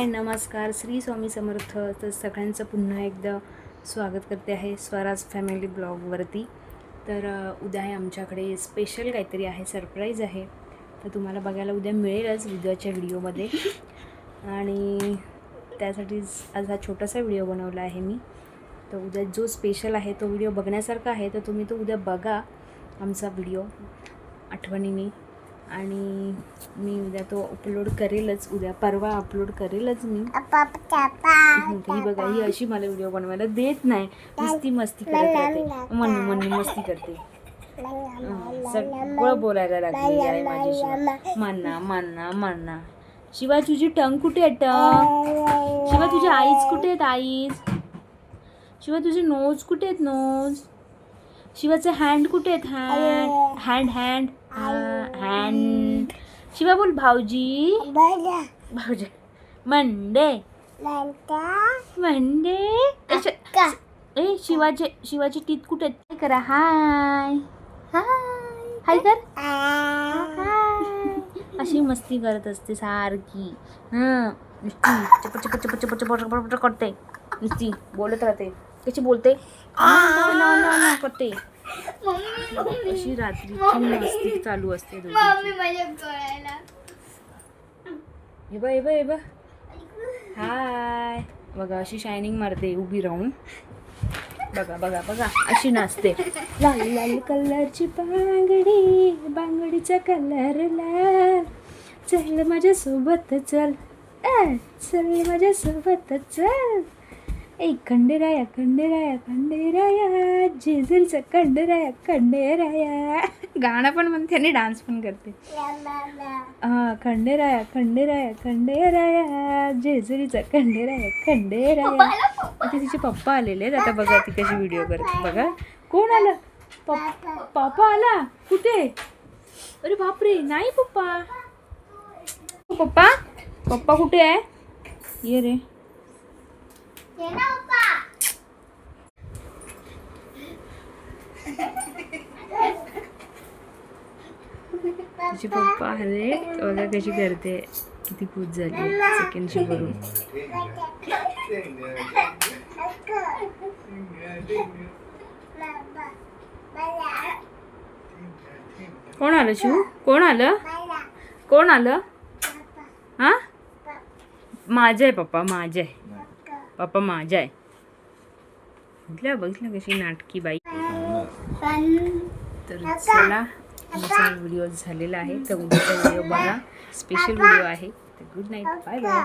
हाय नमस्कार श्री स्वामी समर्थ. तर सगळ्यांचं पुन्हा एकदा स्वागत करते आहे स्वराज फॅमिली ब्लॉगवरती. तर उद्या आहे आमच्याकडे स्पेशल काहीतरी आहे, सरप्राईज आहे. तर तुम्हाला बघायला उद्या मिळेलच उद्याच्या व्हिडिओमध्ये. आणि त्यासाठीच आज हा छोटासा व्हिडिओ बनवला आहे मी. तर उद्या जो स्पेशल आहे तो व्हिडिओ बघण्यासारखा आहे, तर तुम्ही तो उद्या बघा आमचा व्हिडिओ आठवणीने. आणि मी उद्या तो अपलोड करेलच, उद्या परवा अपलोड करेलच मी. ही बघा, ही अशी मला व्हिडिओ बनवायला देत नाही, नुसती मस्ती करत राहते, मन्नू मस्ती करते, सगळं बोलायला लागली आहे माझ्याशी. मन्ना मन्ना मन्ना. शिवा तुझी टंग कुठे आहे? टंग. शिवा तुझे आईज कुठे आहेत? आईज. शिवा तुझे नोज कुठे आहेत? नोज. शिवाचे हँड कुठे आहेत? Hand hand hand hand. Shiva बोल भाऊजी. भाऊजी. Monday Monday. ए शिवाचे टीथ कुठे आहेत? काय करा? हाय हाय कर. अशी मस्ती करत असते सारखी. नुसती चपच करते, नुसती बोलत राहते. कशी बोलते करते. अशी रात्रीची मस्ती चालू असते. हे बा हाय बघा, अशी शायनिंग मारते उभी राहून. बघा बघा बघा, अशी नाचते. लाल लाल कलरची बांगडी, बांगडीचा कलर लाल. चल माझ्यासोबत चल, चल माझ्यासोबत चल. ए खंडेराया खंडेराया खंडेराया, जेजुरीचा खंडेराया खंडेराया. गाणं पण म्हणते आणि डान्स पण करते. खंडेराया खंडेराया खंडेराया, जेजुरीचा खंडेराया खंडेराया. आता तिचे पप्पा आलेले आहेत. आता बघा ती कशी व्हिडिओ करते. बघा कोण आलं? पप्पा आला. कुठे? अरे बापरे, नाही पप्पा. पप्पा पप्पा कुठे आहे? ये रे. तिचे पप्पा आले. बघा कशी करते, किती पूज झाली सेकंडची भरून. कोण आलं शिव? कोण आलं? कोण आलं? हा, माझं आहे पप्पा, माझं आहे पप्पा, माझं आहे. बघितलं कशी नाटकी बाई. तर चला, आमचा व्हिडिओ झालेला आहे. तर उद्याचा व्हिडिओ बघा, स्पेशल व्हिडिओ आहे. तर गुड नाईट, बाय बाय.